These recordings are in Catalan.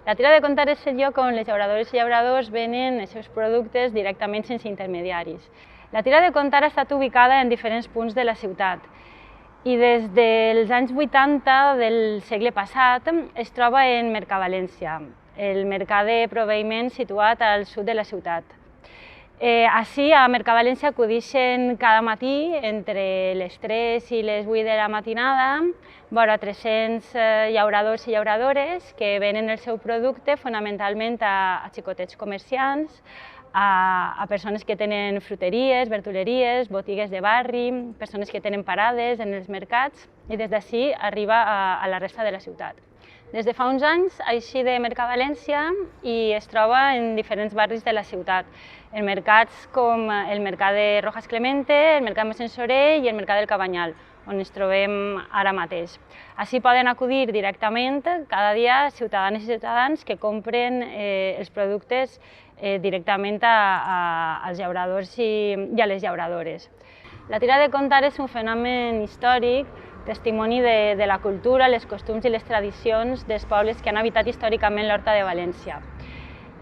La tira de comptar és el lloc on les llauradores i llauradors venen els seus productes directament sense intermediaris. La tira de comptar ha estat ubicada en diferents punts de la ciutat i des dels anys 80 del segle passat es troba en Mercavalència, el mercat de proveïment situat al sud de la ciutat. Així, a Mercavalència acudixen cada matí entre les 3 i les 8 de la matinada vora 300 llauradors i llauradores que venen el seu producte fonamentalment a xicotets comerciants, a persones que tenen fruteries, verduleries, botigues de barri, persones que tenen parades en els mercats i des d'ací arriba a la resta de la ciutat. Des de fa uns anys, així de Mercavalència i es troba en diferents barris de la ciutat, en mercats com el mercat de Rojas Clemente, el mercat Mossèn Sorell i el mercat del Cabanyal, on ens trobem ara mateix. Així poden acudir directament cada dia ciutadanes i ciutadans que compren els productes directament als llauradors i a les llauradores. La tira de comptar és un fenomen històric, testimoni de la cultura, les costums i les tradicions dels pobles que han habitat històricament l'Horta de València.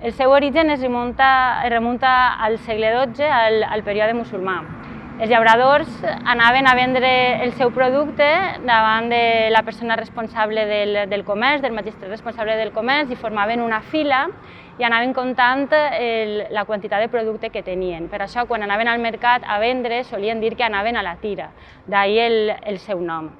El seu origen es remunta al segle XII, al període musulmà. Els llauradors anaven a vendre el seu producte davant de la persona responsable del comerç, del magistrat responsable del comerç, i formaven una fila i anaven comptant la quantitat de producte que tenien. Per això, quan anaven al mercat a vendre, solien dir que anaven a la tira, d'ahir el seu nom.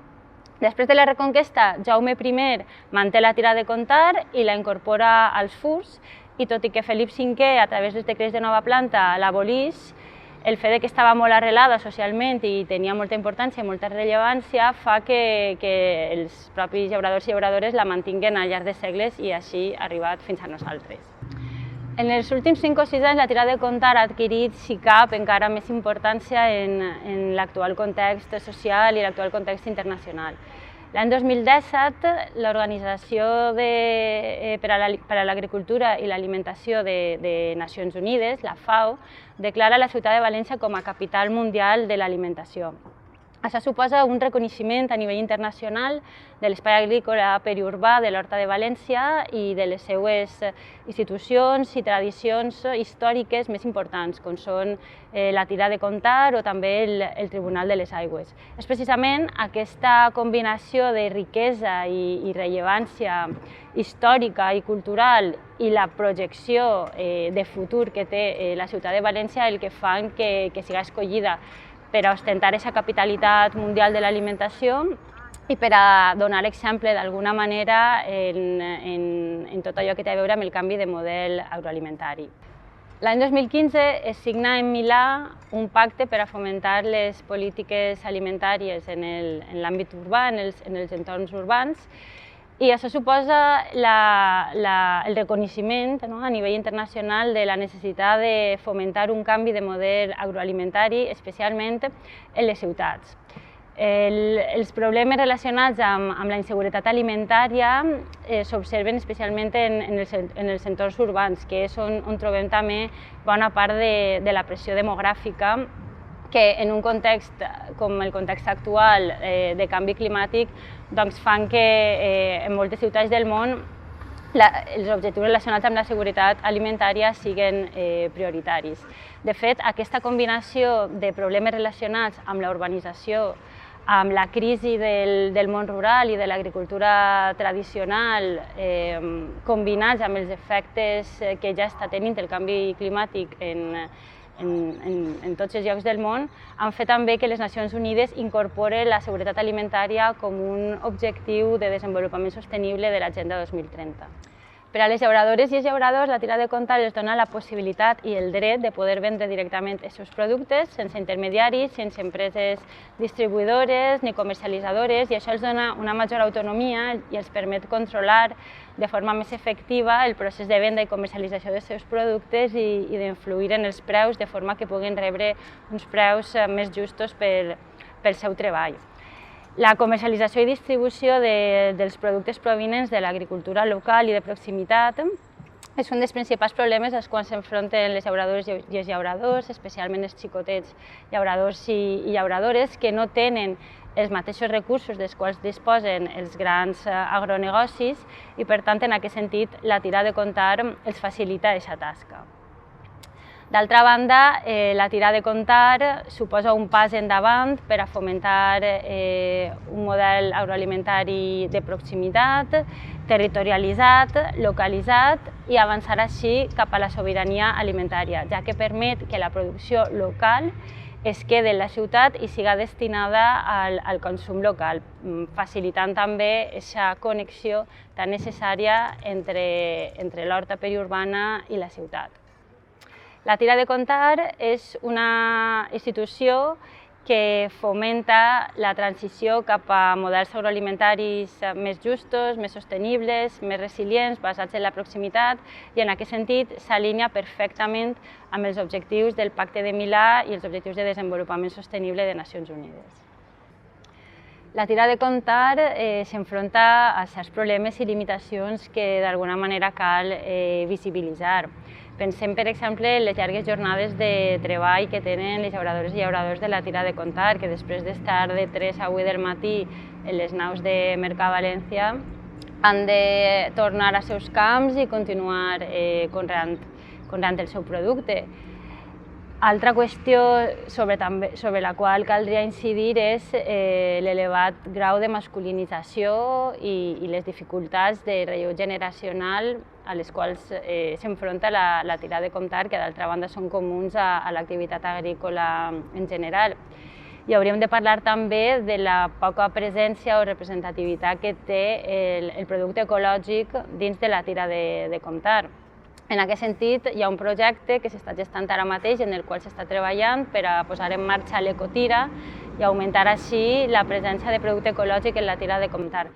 Després de la Reconquesta, Jaume I manté la tira de comptar i la incorpora als furs, i tot i que Felip V, a través dels decrets de nova planta, l'abolís, el fet que estava molt arrelada socialment i tenia molta importància i molta rellevància fa que els propis llauradors i llauradores la mantinguen al llarg de segles i així ha arribat fins a nosaltres. En els últims 5 o 6 anys la tira de comptar ha adquirit, si cap, encara més importància en l'actual context social i l'actual context internacional. L'any 2017, l'Organització per a l'Agricultura i l'Alimentació de Nacions Unides, la FAO, declara la ciutat de València com a capital mundial de l'alimentació. Això suposa un reconeixement a nivell internacional de l'espai agrícola periurbà de l'Horta de València i de les seues institucions i tradicions històriques més importants, com són la tira de comptar o també el Tribunal de les Aigües. És precisament aquesta combinació de riquesa i rellevància històrica i cultural i la projecció de futur que té la ciutat de València el que fan que sigui escollida per a ostentar aquesta capitalitat mundial de l'alimentació i per a donar exemple d'alguna manera en tot allò que té a veure amb el canvi de model agroalimentari. L'any 2015 es signa en Milà un pacte per a fomentar les polítiques alimentàries en l'àmbit urbà, en els entorns urbans, i això suposa el reconeixement a nivell internacional de la necessitat de fomentar un canvi de model agroalimentari, especialment en les ciutats. Els problemes relacionats amb la inseguretat alimentària s'observen especialment en els entorns urbans, que és on trobem també bona part de la pressió demogràfica que en un context com el context actual de canvi climàtic fan que en moltes ciutats del món els objectius relacionats amb la seguretat alimentària siguin prioritaris. De fet, aquesta combinació de problemes relacionats amb la urbanització, amb la crisi del món rural i de l'agricultura tradicional, combinats amb els efectes que ja està tenint el canvi climàtic en tots els llocs del món, han fet també que les Nacions Unides incorporen la seguretat alimentària com un objectiu de desenvolupament sostenible de l'Agenda 2030. Per a les llauradores i els llauradors, la tira de comptar els dona la possibilitat i el dret de poder vendre directament els seus productes sense intermediaris, sense empreses distribuïdores ni comercialitzadores, i això els dona una major autonomia i els permet controlar de forma més efectiva el procés de venda i comercialització dels seus productes i d'influir en els preus de forma que puguin rebre uns preus més justos pel seu treball. La comercialització i distribució dels productes provinents de l'agricultura local i de proximitat és un dels principals problemes als quals s'enfronten les llauradores i els llauradors, especialment els xicotets llauradors i llauradores, que no tenen els mateixos recursos dels quals disposen els grans agronegocis i, per tant, en aquest sentit, la tira de comptar els facilita aquesta tasca. D'altra banda, la tira de comptar suposa un pas endavant per a fomentar un model agroalimentari de proximitat, territorialitzat, localitzat i avançar així cap a la sobirania alimentària, ja que permet que la producció local es quedi en la ciutat i siga destinada al consum local, facilitant també aquesta connexió tan necessària entre l'horta periurbana i la ciutat. La tira de comptar és una institució que fomenta la transició cap a models agroalimentaris més justos, més sostenibles, més resilients, basats en la proximitat i en aquest sentit s'alinea perfectament amb els objectius del Pacte de Milà i els objectius de desenvolupament sostenible de Nacions Unides. La tira de comptar s'enfronta a certs problemes i limitacions que d'alguna manera cal visibilitzar. Pensem, per exemple, en les llargues jornades de treball que tenen les llauradores i llauradors de la tira de comptar, que després d'estar de 3 a 8 del matí en les naus de Mercavalència han de tornar als seus camps i continuar conreant el seu producte. Altra qüestió sobre la qual caldria incidir és l'elevat grau de masculinització i les dificultats de relleu generacional a les quals s'enfronta la tira de comptar, que d'altra banda són comuns a l'activitat agrícola en general. I hauríem de parlar també de la poca presència o representativitat que té el producte ecològic dins de la tira de comptar. En aquest sentit, hi ha un projecte que s'està gestant ara mateix en el qual s'està treballant per a posar en marxa l'ecotira i augmentar així la presència de producte ecològic en la tira de comptar.